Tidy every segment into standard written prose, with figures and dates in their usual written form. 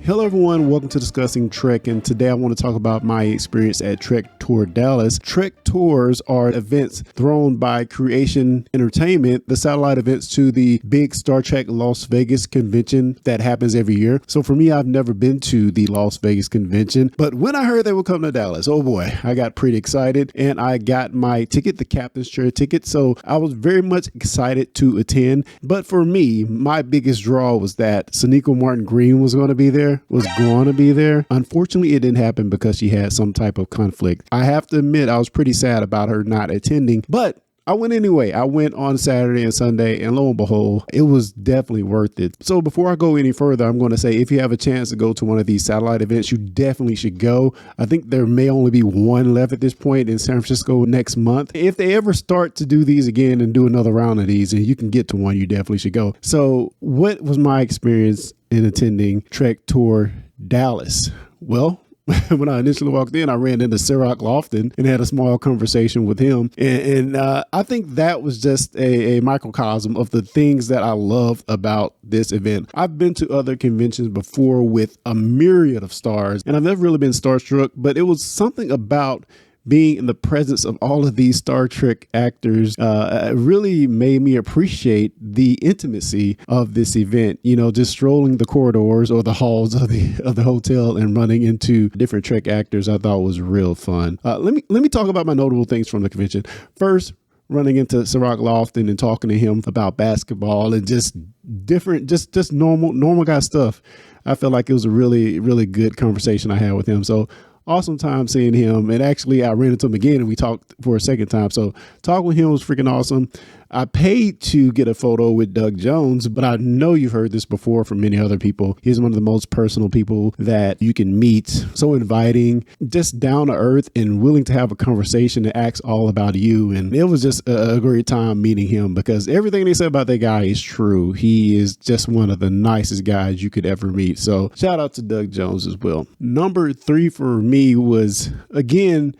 Hello everyone, welcome to Discussing Trek, and today I want to talk about my experience at Trek Tour Dallas. Trek Tours are events thrown by Creation Entertainment, the satellite events to the big Star Trek Las Vegas convention that happens every year. So for me, I've never been to the Las Vegas convention, but when I heard they would come to Dallas, oh boy, I got pretty excited and I got my ticket, the captain's chair ticket. So I was very much excited to attend. But for me, my biggest draw was that Sonequa Martin Green was going to be there. Unfortunately, it didn't happen because she had some type of conflict. I have to admit, I was pretty sad about her not attending, but I went anyway. I went on Saturday and Sunday, and lo and behold, it was definitely worth it. So before I go any further, I'm going to say if you have a chance to go to one of these satellite events, you definitely should go. I think there may only be one left at this point in San Francisco next month. If they ever start to do these again and do another round of these and you can get to one, you definitely should go. So what was my experience in attending Trek Tour Dallas? Well, when I initially walked in, I ran into Cirroc Lofton and had a small conversation with him. And I think that was just a microcosm of the things that I love about this event. I've been to other conventions before with a myriad of stars, and I've never really been starstruck, but it was something about being in the presence of all of these Star Trek actors really made me appreciate the intimacy of this event. You know, just strolling the corridors or the halls of the hotel and running into different Trek actors, I thought was real fun. Let me talk about my notable things from the convention. First, running into Cirroc Lofton and talking to him about basketball and just different, just normal guy stuff. I felt like it was a really, really good conversation I had with him. So awesome time seeing him. And actually, I ran into him again and we talked for a second time. So talking with him was freaking awesome. I paid to get a photo with Doug Jones, but I know you've heard this before from many other people. He's one of the most personal people that you can meet. So inviting, just down to earth and willing to have a conversation that asks all about you. And it was just a great time meeting him because everything they said about that guy is true. He is just one of the nicest guys you could ever meet. So shout out to Doug Jones as well. Number 3 for me was, again,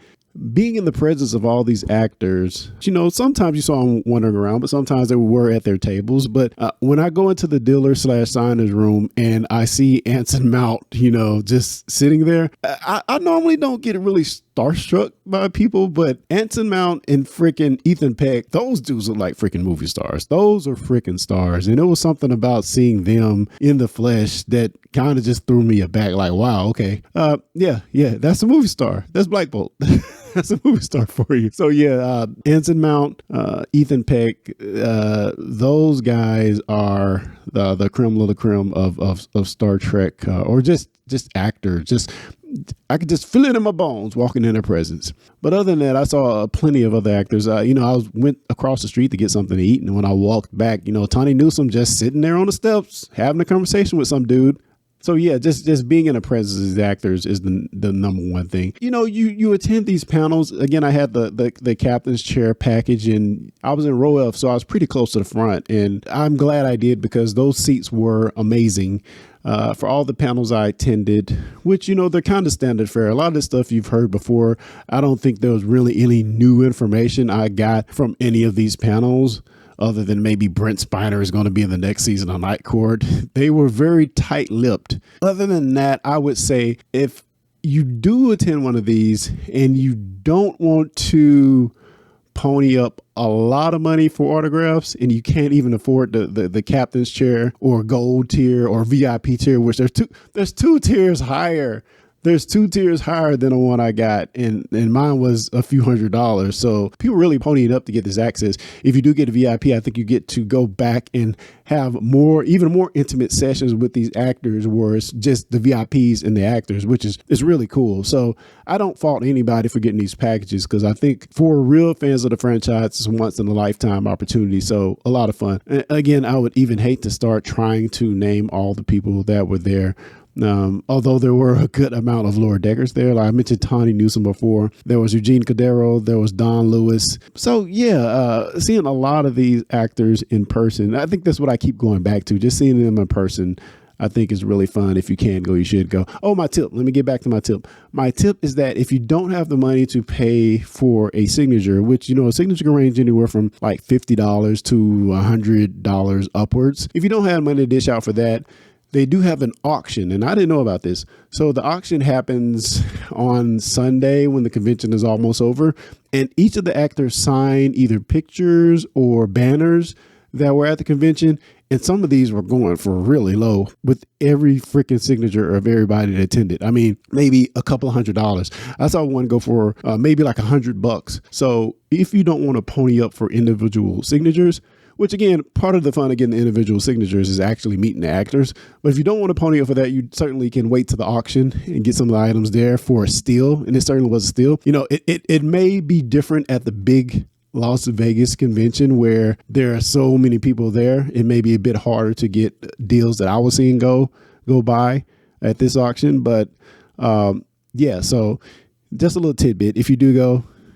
being in the presence of all these actors. You know, sometimes you saw them wandering around, but sometimes they were at their tables. But when I go into the dealer/signers room and I see Anson Mount, you know, just sitting there, I normally don't get really starstruck by people, but Anson Mount and freaking Ethan Peck, those dudes look like freaking movie stars. Those are freaking stars. And it was something about seeing them in the flesh that kind of just threw me aback. Like, wow, okay. Yeah, that's a movie star. That's Black Bolt. That's a movie star for you. So yeah, Anson Mount, Ethan Peck, those guys are the creme of the creme of Star Trek, or just actors. I could just feel it in my bones walking in their presence. But other than that, I saw plenty of other actors. I went across the street to get something to eat, and when I walked back, Tawny Newsome just sitting there on the steps having a conversation with some dude. So yeah, just being in the presence of these actors is the number one thing. You attend these panels. Again, I had the captain's chair package and I was in row F, so I was pretty close to the front, and I'm glad I did because those seats were amazing. For all the panels I attended, which, they're kind of standard fare. A lot of this stuff you've heard before. I don't think there was really any new information I got from any of these panels, other than maybe Brent Spiner is going to be in the next season on Night Court. They were very tight-lipped. Other than that, I would say if you do attend one of these and you don't want to pony up a lot of money for autographs and you can't even afford the captain's chair or gold tier or VIP tier, which there's two tiers higher. There's 2 tiers higher than the one I got, and mine was a few $100s. So people really ponying up to get this access. If you do get a VIP, I think you get to go back and have even more intimate sessions with these actors, where it's just the VIPs and the actors, which is really cool. So I don't fault anybody for getting these packages because I think for real fans of the franchise, it's a once in a lifetime opportunity. So a lot of fun. And again, I would even hate to start trying to name all the people that were there. Although there were a good amount of lower deckers there. Like I mentioned Tawny Newsome before. There was Eugene Cordero. There was Don Lewis. So yeah, seeing a lot of these actors in person, I think that's what I keep going back to. Just seeing them in person, I think is really fun. If you can go, you should go. Oh, my tip. Let me get back to my tip. My tip is that if you don't have the money to pay for a signature, which, a signature can range anywhere from like $50 to $100 upwards. If you don't have money to dish out for that, they do have an auction, and I didn't know about this. So the auction happens on Sunday when the convention is almost over, and each of the actors sign either pictures or banners that were at the convention. And some of these were going for really low with every freaking signature of everybody that attended. I mean, maybe a couple $100. I saw one go for maybe like $100. So if you don't want to pony up for individual signatures, which again, part of the fun of getting the individual signatures is actually meeting the actors. But if you don't want to pony up for that, you certainly can wait to the auction and get some of the items there for a steal. And it certainly was a steal. You know, it may be different at the big Las Vegas convention where there are so many people there. It may be a bit harder to get deals that I was seeing go by at this auction. But yeah, so just a little tidbit. If you do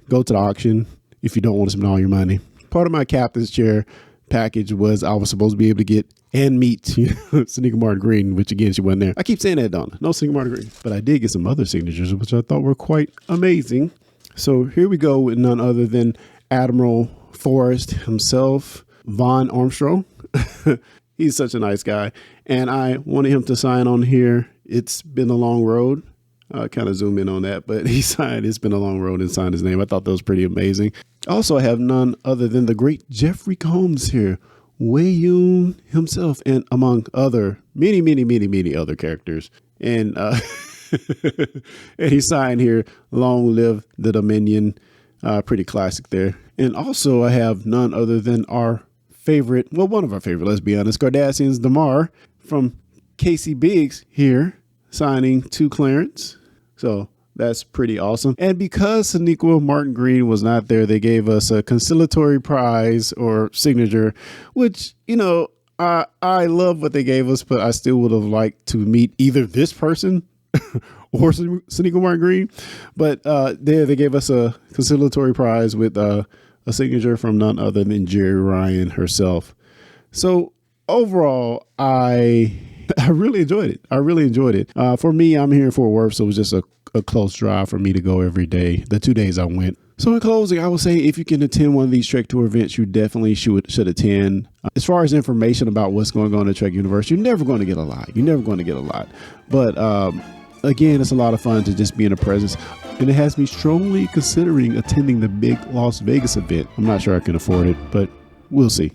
go to the auction if you don't want to spend all your money. Part of my captain's chair package was I was supposed to be able to get and meet Sonequa Martin Green, which again, she wasn't there. I keep saying that, Donna. No Sonequa Martin Green. But I did get some other signatures, which I thought were quite amazing. So here we go with none other than Admiral Forrest himself, Vaughn Armstrong. He's such a nice guy. And I wanted him to sign on here. It's been a long road. Kind of zoom in on that, but he signed, it's been a long road, and signed his name. I thought that was pretty amazing. Also, I have none other than the great Jeffrey Combs here, Wei Yun himself, and among other many other characters. And and he signed here, "Long live the Dominion." Pretty classic there. And also I have none other than our favorite, well, one of our favorite, let's be honest, Cardassians Damar from Casey Biggs here signing to Clarence. So that's pretty awesome. And because Sonequa Martin Green was not there, they gave us a conciliatory prize or signature, which, you know, I love what they gave us, but I still would have liked to meet either this person or Sonequa Martin Green. But there they gave us a conciliatory prize with a signature from none other than Jeri Ryan herself. So overall, I really enjoyed it. I really enjoyed it. For me, I'm here in Fort Worth, so it was just a close drive for me to go every day, the 2 days I went. So in closing, I would say if you can attend one of these Trek Tour events, you definitely should attend. As far as information about what's going on at Trek Universe, you're never going to get a lot. You're never going to get a lot. But again, it's a lot of fun to just be in a presence. And it has me strongly considering attending the big Las Vegas event. I'm not sure I can afford it, but we'll see.